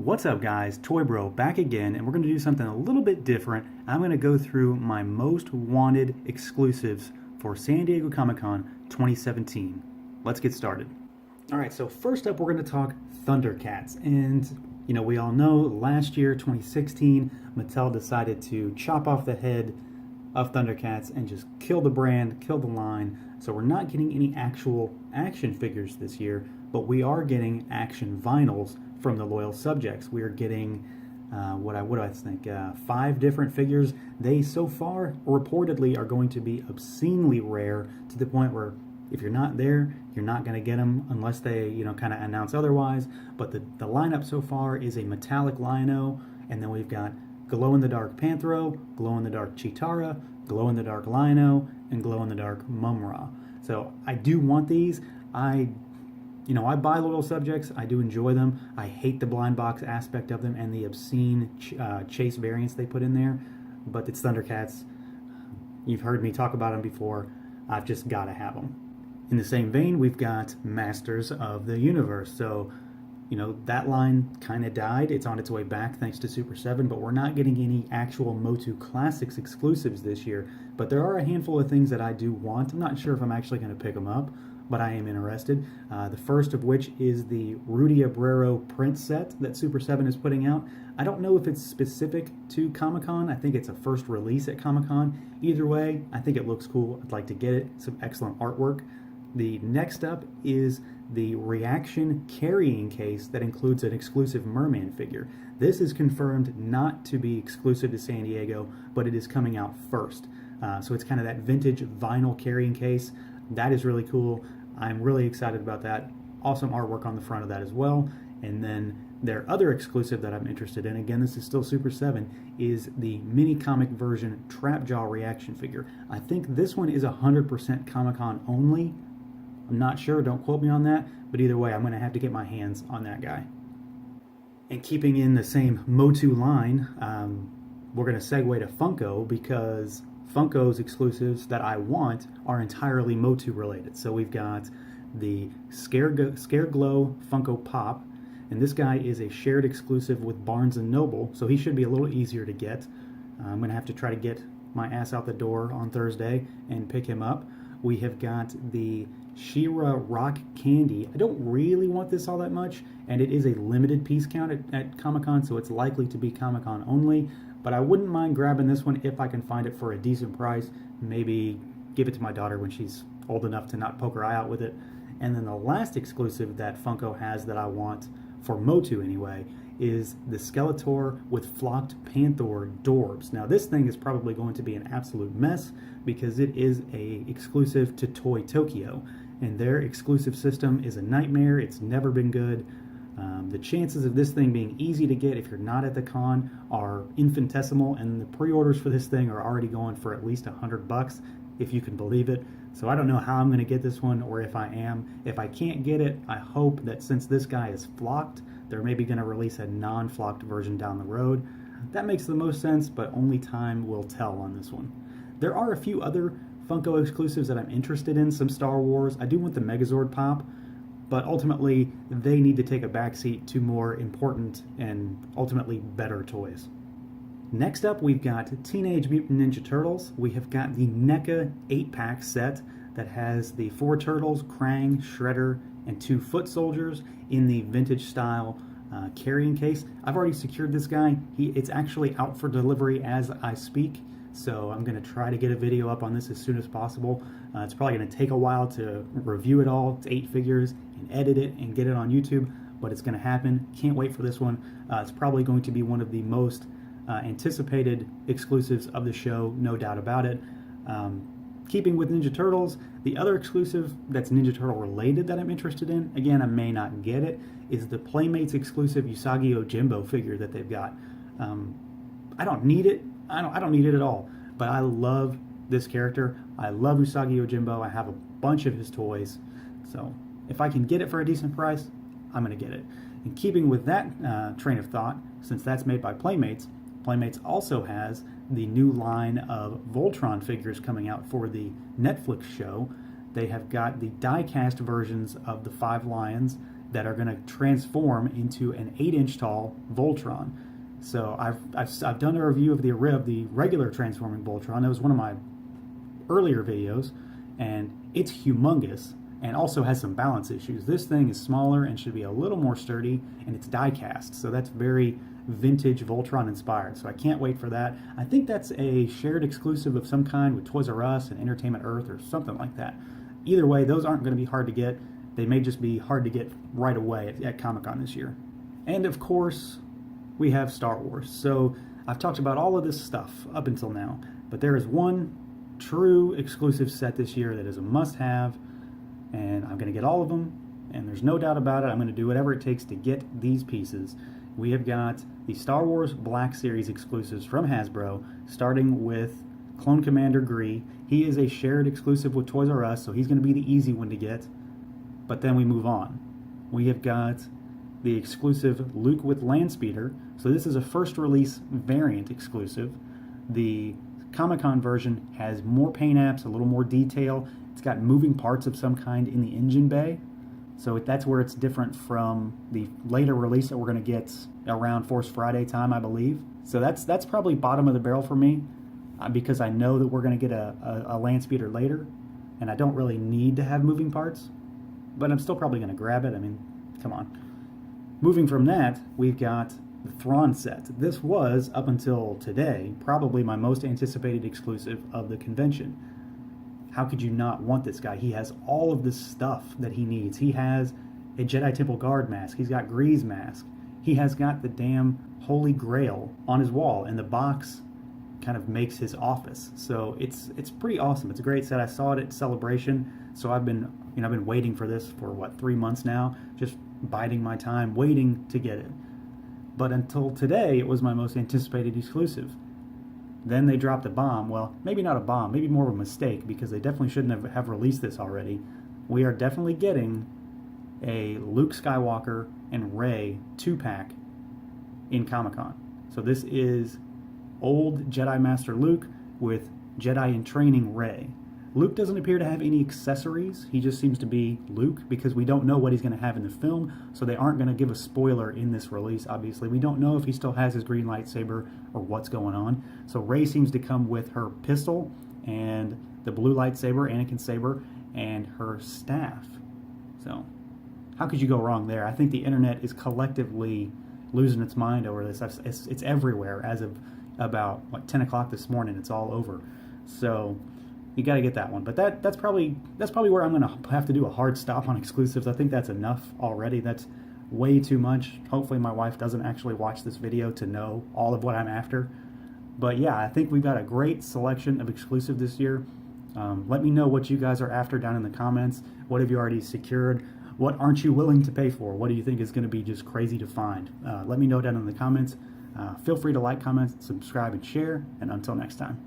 What's up guys, Toy Bro back again, and we're going to do something a little bit different. I'm going to go through my most wanted exclusives for San Diego Comic-Con 2017. Let's get started. Alright, so first up we're going to talk Thundercats, and we all know last year, 2016, Mattel decided to chop off the head of Thundercats and just kill the brand, kill the line. So we're not getting any actual action figures this year, but we are getting action vinyls from the loyal subjects. We are getting, what do I think, 5 different figures. They so far reportedly are going to be obscenely rare, to the point where if you're not there, you're not going to get them unless they, kind of announce otherwise. But the lineup so far is a metallic Lion-O, and then we've got glow-in-the-dark Panthro, glow-in-the-dark Chitara, glow-in-the-dark Lion-O, and glow-in-the-dark Mumra. So I do want these. I buy loyal subjects. I do enjoy them. I hate the blind box aspect of them and the obscene chase variants they put in there. But it's Thundercats. You've heard me talk about them before. I've just got to have them. In the same vein, we've got Masters of the Universe. So, that line kind of died. It's on its way back thanks to Super 7, but we're not getting any actual Motu Classics exclusives this year. But there are a handful of things that I do want. I'm not sure if I'm actually going to pick them up, but I am interested. The first of which is the Rudy Abreu print set that Super 7 is putting out. I don't know if it's specific to Comic-Con. I think it's a first release at Comic-Con. Either way, I think it looks cool. I'd like to get it. Some excellent artwork. The next up is the Reaction carrying case that includes an exclusive Merman figure. This is confirmed not to be exclusive to San Diego, but it is coming out first. So it's kind of that vintage vinyl carrying case. That is really cool. I'm really excited about that. Awesome artwork on the front of that as well. And then their other exclusive that I'm interested in, again, this is still Super 7, is the mini comic version Trapjaw Reaction figure. I think this one is 100% Comic-Con only. I'm not sure, don't quote me on that, but either way, I'm going to have to get my hands on that guy. And keeping in the same Motu line, we're going to segue to Funko, because Funko's exclusives that I want are entirely Motu related. So we've got the Scareglow Funko Pop, and this guy is a shared exclusive with Barnes & Noble, so he should be a little easier to get. I'm going to have to try to get my ass out the door on Thursday and pick him up. We have got the She-Ra Rock Candy. I don't really want this all that much, and it is a limited piece count at Comic-Con, so it's likely to be Comic-Con only. But I wouldn't mind grabbing this one if I can find it for a decent price. Maybe give it to my daughter when she's old enough to not poke her eye out with it. And then the last exclusive that Funko has that I want, for Motu anyway, is the Skeletor with flocked Panther Dorbs. Now this thing is probably going to be an absolute mess because it is a exclusive to Toy Tokyo. And their exclusive system is a nightmare. It's never been good. The chances of this thing being easy to get if you're not at the con are infinitesimal, and the pre-orders for this thing are already going for at least $100, if you can believe it. So I don't know how I'm going to get this one, or if I am. If I can't get it, I hope that since this guy is flocked, they're maybe going to release a non-flocked version down the road. That makes the most sense, but only time will tell on this one. There are a few other Funko exclusives that I'm interested in, some Star Wars. I do want the Megazord Pop, but ultimately they need to take a backseat to more important and ultimately better toys. Next up, we've got Teenage Mutant Ninja Turtles. We have got the NECA 8-pack set that has the 4 turtles, Krang, Shredder, and 2 foot soldiers in the vintage style carrying case. I've already secured this guy. It's actually out for delivery as I speak, so I'm going to try to get a video up on this as soon as possible. It's probably going to take a while to review it all. It's 8 figures, and edit it and get it on YouTube, but it's going to happen. Can't wait for this one. It's probably going to be one of the most anticipated exclusives of the show, no doubt about it. Keeping with Ninja Turtles, the other exclusive that's Ninja Turtle related that I'm interested in, again, I may not get it, is the Playmates exclusive Usagi Yojimbo figure that they've got. I don't need it. I don't need it at all, but I love this character. I love Usagi Yojimbo. I have a bunch of his toys, so if I can get it for a decent price, I'm going to get it. And keeping with that train of thought, since that's made by Playmates, Playmates also has the new line of Voltron figures coming out for the Netflix show. They have got the die-cast versions of the 5 lions, that are going to transform into an 8-inch tall Voltron. So I've done a review of the regular transforming Voltron. That was one of my earlier videos, and it's humongous and also has some balance issues. This thing is smaller and should be a little more sturdy, and it's die cast, so that's very vintage Voltron inspired. So I can't wait for that. I think that's a shared exclusive of some kind with Toys R Us and Entertainment Earth or something like that. Either way, those aren't going to be hard to get. They may just be hard to get right away at Comic-Con this year. And of course, we have Star Wars. So I've talked about all of this stuff up until now, but there is one true exclusive set this year that is a must-have, and I'm going to get all of them, and there's no doubt about it. I'm going to do whatever it takes to get these pieces. We have got the Star Wars Black Series exclusives from Hasbro, starting with Clone Commander Gree. He is a shared exclusive with Toys R Us, so he's going to be the easy one to get. But then we move on. We have got the exclusive Luke with Landspeeder. So this is a first release variant exclusive. The Comic-Con version has more paint apps, a little more detail. It's got moving parts of some kind in the engine bay. So that's where it's different from the later release that we're going to get around Force Friday time, I believe. So that's probably bottom of the barrel for me, because I know that we're going to get a Landspeeder later, and I don't really need to have moving parts, but I'm still probably going to grab it. I mean, come on. Moving from that, we've got the Tron set. This was, up until today, probably my most anticipated exclusive of the convention. How could you not want this guy? He has all of this stuff that he needs. He has a Jedi Temple Guard mask. He's got Gree's mask. He has got the damn Holy Grail on his wall, and the box kind of makes his office. So it's pretty awesome. It's a great set. I saw it at Celebration, so I've been waiting for this for 3 months now, just biding my time, waiting to get it. But until today, it was my most anticipated exclusive. Then they dropped a bomb. Well, maybe not a bomb, maybe more of a mistake, because they definitely shouldn't have released this already. We are definitely getting a Luke Skywalker and Rey 2-pack in Comic-Con. So this is old Jedi Master Luke with Jedi in Training Rey. Luke doesn't appear to have any accessories. He just seems to be Luke, because we don't know what he's going to have in the film, so they aren't going to give a spoiler in this release, obviously. We don't know if he still has his green lightsaber or what's going on. So Rey seems to come with her pistol and the blue lightsaber, Anakin's saber, and her staff. So how could you go wrong there? I think the internet is collectively losing its mind over this. It's everywhere as of about 10 o'clock this morning. It's all over. So you got to get that one. But that's probably where I'm going to have to do a hard stop on exclusives. I think that's enough already. That's way too much. Hopefully my wife doesn't actually watch this video to know all of what I'm after. But yeah, I think we've got a great selection of exclusive this year. Let me know what you guys are after down in the comments. What have you already secured? What aren't you willing to pay for? What do you think is going to be just crazy to find? Let me know down in the comments. Feel free to like, comment, subscribe, and share. And until next time.